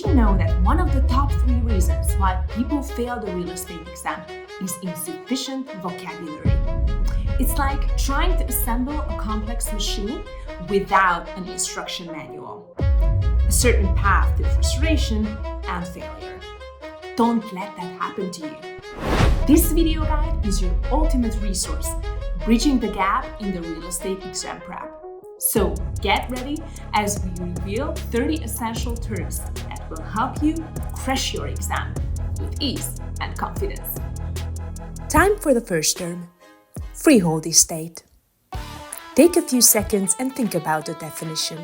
you know that one of the top 3 reasons why people fail the real estate exam is insufficient vocabulary? It's like trying to assemble a complex machine without an instruction manual. A certain path to frustration and failure. Don't let that happen to you. This video guide is your ultimate resource, bridging the gap in the real estate exam prep. So get ready as we reveal 30 essential terms that will help you crush your exam with ease and confidence. Time for the first term, Freehold Estate. Take a few seconds and think about the definition.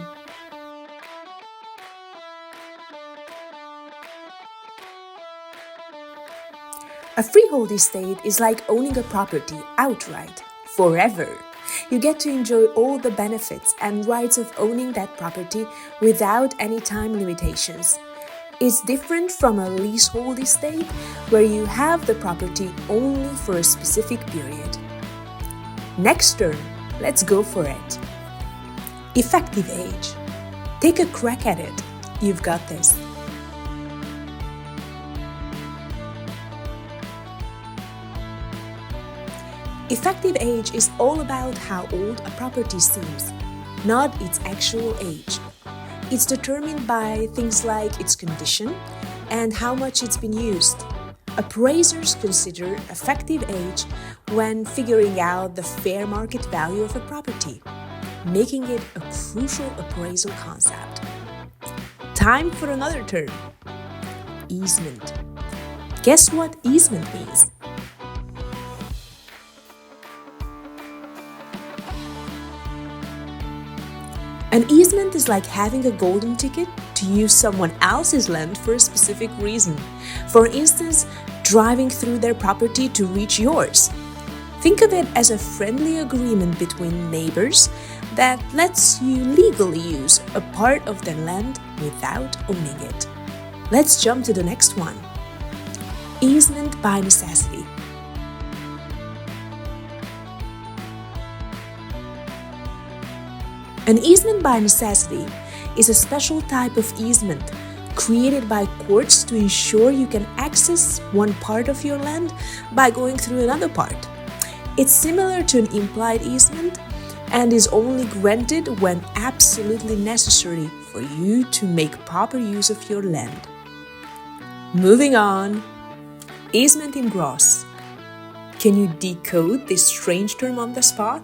A freehold estate is like owning a property outright, forever. You get to enjoy all the benefits and rights of owning that property without any time limitations. It's different from a leasehold estate where you have the property only for a specific period. Next term, let's go for it. Effective age. Take a crack at it. You've got this. Effective age is all about how old a property seems, not its actual age. It's determined by things like its condition and how much it's been used. Appraisers consider effective age when figuring out the fair market value of a property, making it a crucial appraisal concept. Time for another term, easement. Guess what easement means? An easement is like having a golden ticket to use someone else's land for a specific reason. For instance, driving through their property to reach yours. Think of it as a friendly agreement between neighbors that lets you legally use a part of their land without owning it. Let's jump to the next one. Easement by necessity. An easement by necessity is a special type of easement created by courts to ensure you can access one part of your land by going through another part. It's similar to an implied easement and is only granted when absolutely necessary for you to make proper use of your land. Moving on, easement in gross. Can you decode this strange term on the spot?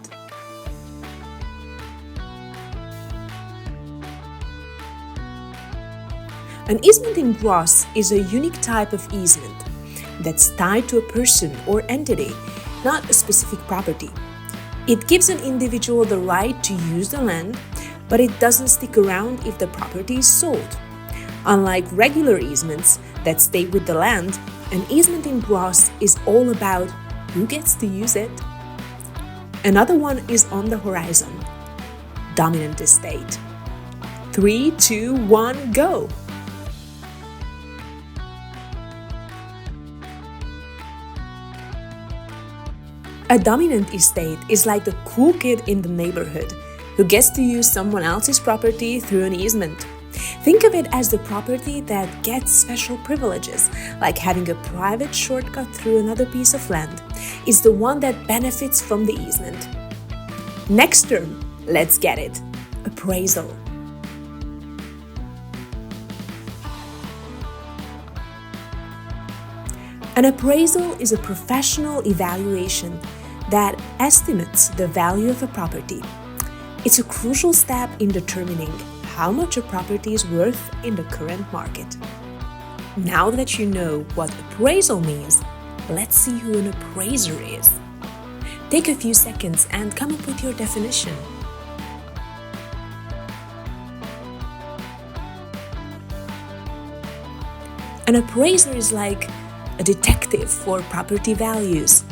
An easement in gross is a unique type of easement that's tied to a person or entity, not a specific property. It gives an individual the right to use the land, but it doesn't stick around if the property is sold. Unlike regular easements that stay with the land, an easement in gross is all about who gets to use it. Another one is on the horizon, dominant estate. 3, 2, 1, go! A dominant estate is like the cool kid in the neighborhood who gets to use someone else's property through an easement. Think of it as the property that gets special privileges, like having a private shortcut through another piece of land. It's the one that benefits from the easement. Next term, let's get it. Appraisal. An appraisal is a professional evaluation that estimates the value of a property. It's a crucial step in determining how much a property is worth in the current market. Now that you know what appraisal means, let's see who an appraiser is. Take a few seconds and come up with your definition. An appraiser is like a detective for property values.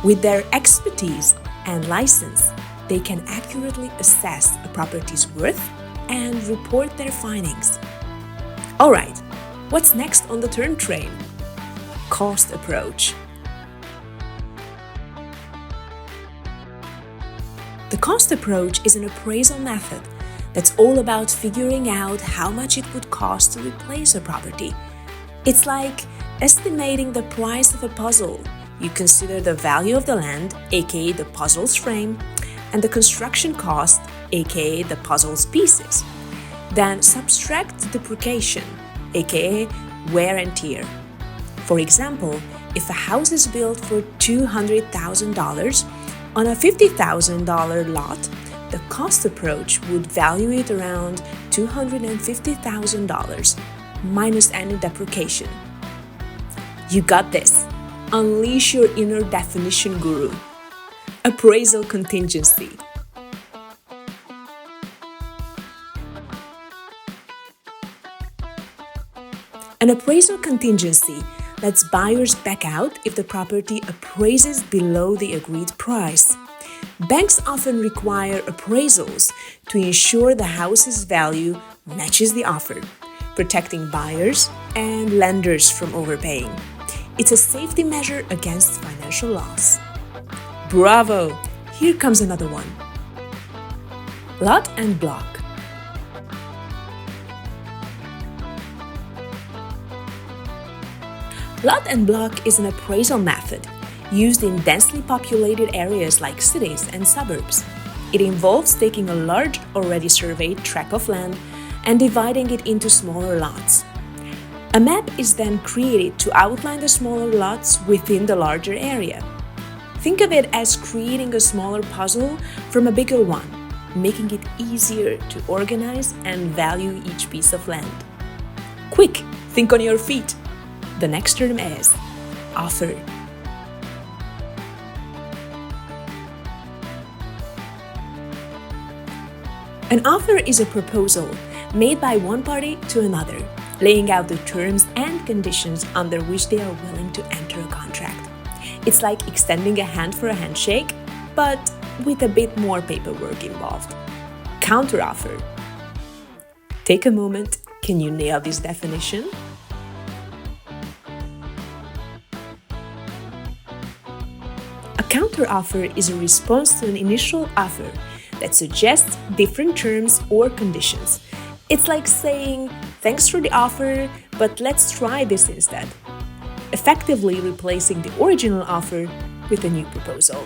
With their expertise and license, they can accurately assess a property's worth and report their findings. Alright, what's next on the term train? Cost approach. The cost approach is an appraisal method that's all about figuring out how much it would cost to replace a property. It's like estimating the price of a puzzle. You consider the value of the land, aka the puzzle's frame, and the construction cost, aka the puzzle's pieces. Then subtract the depreciation, aka wear and tear. For example, if a house is built for $200,000 on a $50,000 lot, the cost approach would value it around $250,000 minus any depreciation. You got this. Unleash your inner definition guru. Appraisal Contingency. An appraisal contingency lets buyers back out if the property appraises below the agreed price. Banks often require appraisals to ensure the house's value matches the offer, protecting buyers and lenders from overpaying. It's a safety measure against financial loss. Bravo! Here comes another one. Lot and block. Lot and block is an appraisal method used in densely populated areas like cities and suburbs. It involves taking a large, already surveyed tract of land and dividing it into smaller lots. A map is then created to outline the smaller lots within the larger area. Think of it as creating a smaller puzzle from a bigger one, making it easier to organize and value each piece of land. Quick, think on your feet. The next term is offer. An offer is a proposal made by one party to another, laying out the terms and conditions under which they are willing to enter a contract. It's like extending a hand for a handshake, but with a bit more paperwork involved. Counteroffer. Take a moment. Can you nail this definition? A counteroffer is a response to an initial offer that suggests different terms or conditions. It's like saying, thanks for the offer, but let's try this instead. Effectively replacing the original offer with a new proposal.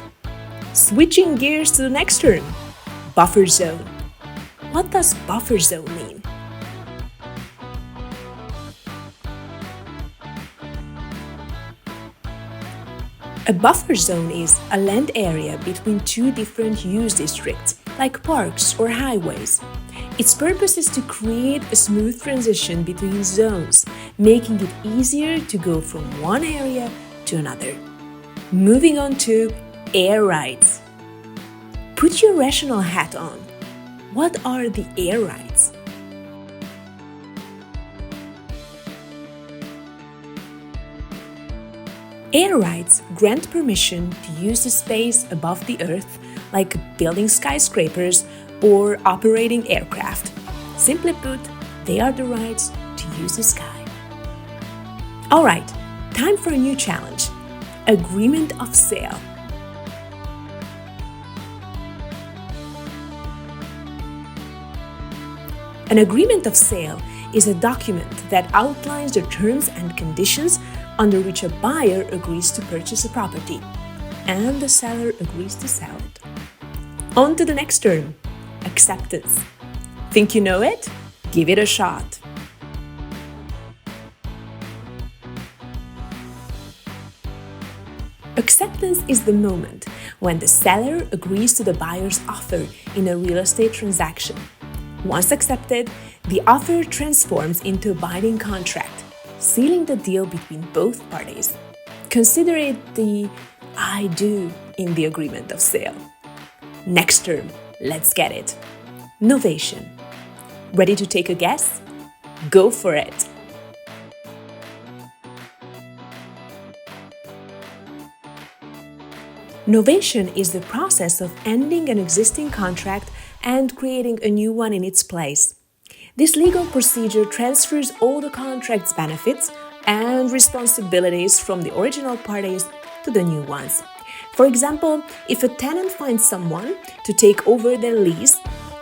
Switching gears to the next term, buffer zone. What does buffer zone mean? A buffer zone is a land area between two different use districts, like parks or highways. Its purpose is to create a smooth transition between zones, making it easier to go from one area to another. Moving on to air rights. Put your rational hat on. What are the air rights? Air rights grant permission to use the space above the earth, like building skyscrapers or operating aircraft. Simply put, they are the rights to use the sky. Alright, time for a new challenge. Agreement of sale. An agreement of sale is a document that outlines the terms and conditions under which a buyer agrees to purchase a property and the seller agrees to sell it. On to the next term, acceptance. Think you know it? Give it a shot. Acceptance is the moment when the seller agrees to the buyer's offer in a real estate transaction. Once accepted, the offer transforms into a binding contract, sealing the deal between both parties. Consider it the I do in the agreement of sale. Next term, let's get it. Novation. Ready to take a guess? Go for it. Novation is the process of ending an existing contract and creating a new one in its place. This legal procedure transfers all the contract's benefits and responsibilities from the original parties to the new ones. For example, if a tenant finds someone to take over their lease,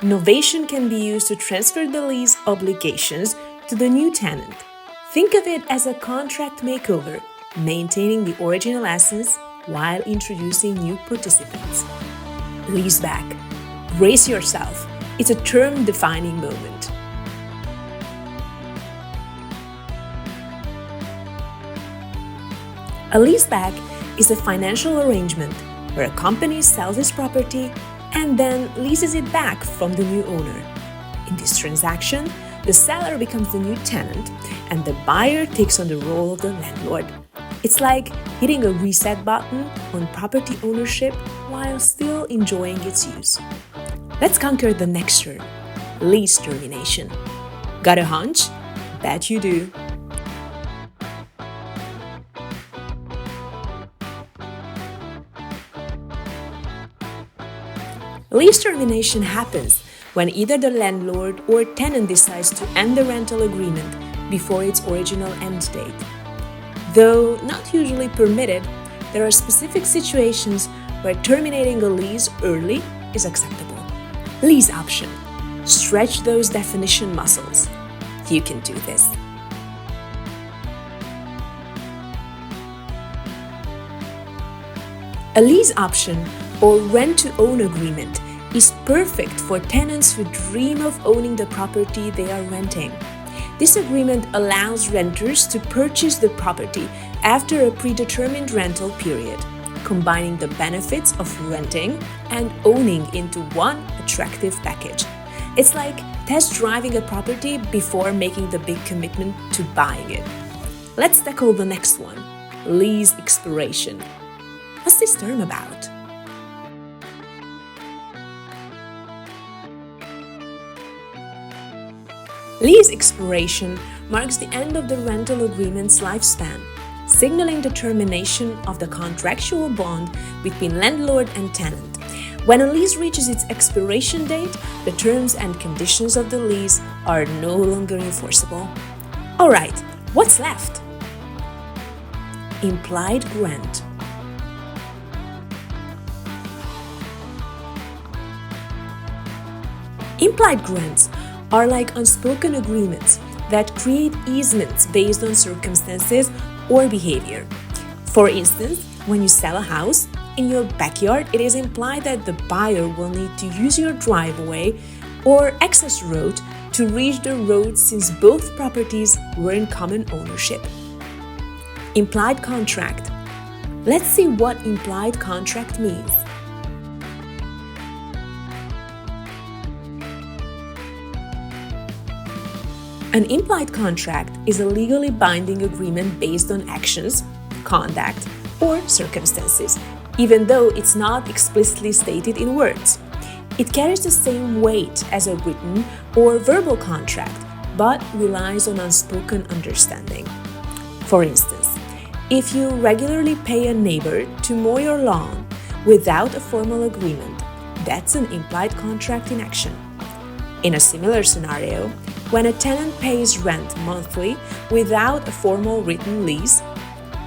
Novation can be used to transfer the lease obligations to the new tenant. Think of it as a contract makeover, maintaining the original essence while introducing new participants. Leaseback. Brace yourself. It's a term-defining moment. A leaseback is a financial arrangement where a company sells its property and then leases it back from the new owner. In this transaction, the seller becomes the new tenant and the buyer takes on the role of the landlord. It's like hitting a reset button on property ownership while still enjoying its use. Let's conquer the next term, lease termination. Got a hunch? Bet you do. Lease termination happens when either the landlord or tenant decides to end the rental agreement before its original end date. Though not usually permitted, there are specific situations where terminating a lease early is acceptable. Lease option. Stretch those definition muscles. You can do this. A lease option or rent-to-own agreement is perfect for tenants who dream of owning the property they are renting. This agreement allows renters to purchase the property after a predetermined rental period, combining the benefits of renting and owning into one attractive package. It's like test driving a property before making the big commitment to buying it. Let's tackle the next one, lease expiration. What's this term about? Lease expiration marks the end of the rental agreement's lifespan, signaling the termination of the contractual bond between landlord and tenant. When a lease reaches its expiration date, the terms and conditions of the lease are no longer enforceable. Alright, what's left? Implied grant. Implied grants are like unspoken agreements that create easements based on circumstances or behavior. For instance, when you sell a house, in your backyard, it is implied that the buyer will need to use your driveway or access road to reach the road since both properties were in common ownership. Implied contract. Let's see what implied contract means. An implied contract is a legally binding agreement based on actions, conduct, or circumstances, even though it's not explicitly stated in words. It carries the same weight as a written or verbal contract, but relies on unspoken understanding. For instance, if you regularly pay a neighbor to mow your lawn without a formal agreement, that's an implied contract in action. In a similar scenario, when a tenant pays rent monthly without a formal written lease,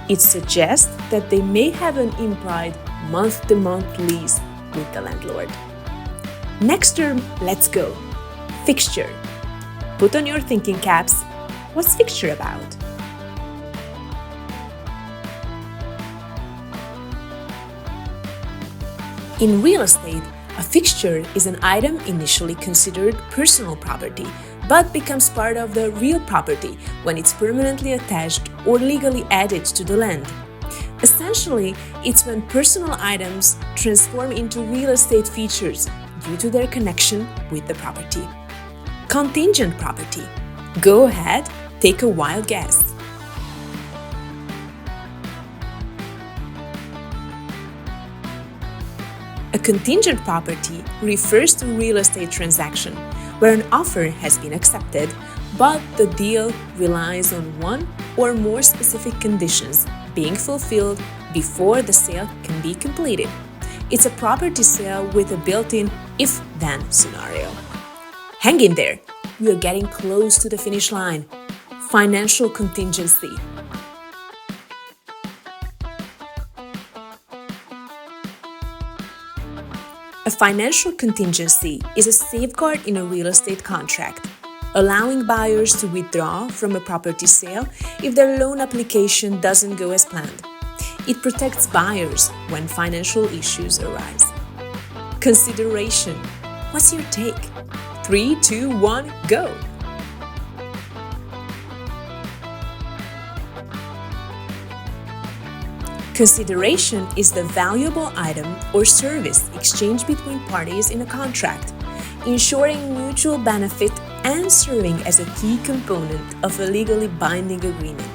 it suggests that they may have an implied month-to-month lease with the landlord. Next term, let's go. Fixture. Put on your thinking caps. What's fixture about? In real estate, a fixture is an item initially considered personal property, but becomes part of the real property when it's permanently attached or legally added to the land. Essentially, it's when personal items transform into real estate features due to their connection with the property. Contingent property. Go ahead, take a wild guess. A contingent property refers to a real estate transaction where an offer has been accepted, but the deal relies on one or more specific conditions being fulfilled before the sale can be completed. It's a property sale with a built-in if-then scenario. Hang in there, we are getting close to the finish line. Financial contingency. A financial contingency is a safeguard in a real estate contract, allowing buyers to withdraw from a property sale if their loan application doesn't go as planned. It protects buyers when financial issues arise. Consideration. What's your take? 3, 2, 1, go! Consideration is the valuable item or service exchanged between parties in a contract, ensuring mutual benefit and serving as a key component of a legally binding agreement.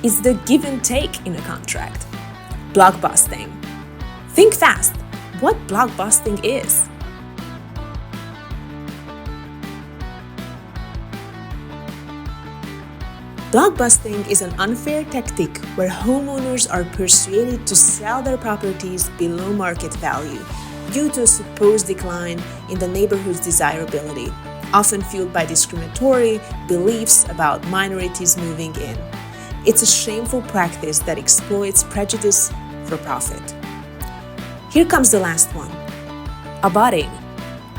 It's the give and take in a contract. Blockbusting. Think fast. What blockbusting is? Blockbusting is an unfair tactic where homeowners are persuaded to sell their properties below market value due to a supposed decline in the neighborhood's desirability, often fueled by discriminatory beliefs about minorities moving in. It's a shameful practice that exploits prejudice for profit. Here comes the last one. Abutting.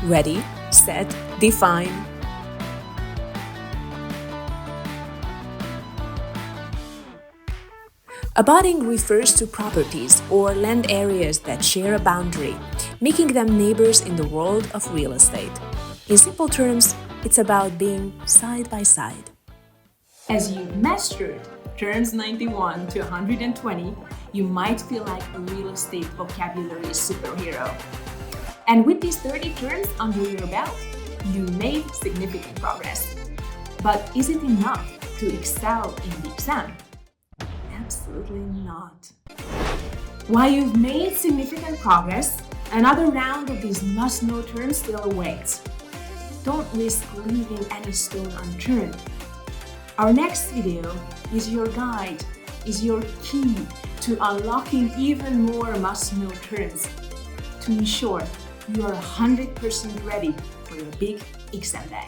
Ready, set, define. Abutting refers to properties or land areas that share a boundary, making them neighbors in the world of real estate. In simple terms, it's about being side by side. As you've mastered terms 91 to 120, you might feel like a real estate vocabulary superhero. And with these 30 terms under your belt, you made significant progress. But is it enough to excel in the exam? Absolutely not. While you've made significant progress, another round of these must-know terms still awaits. Don't risk leaving any stone unturned. Our next video is your guide, is your key to unlocking even more must-know terms to ensure you are 100% ready for your big exam day.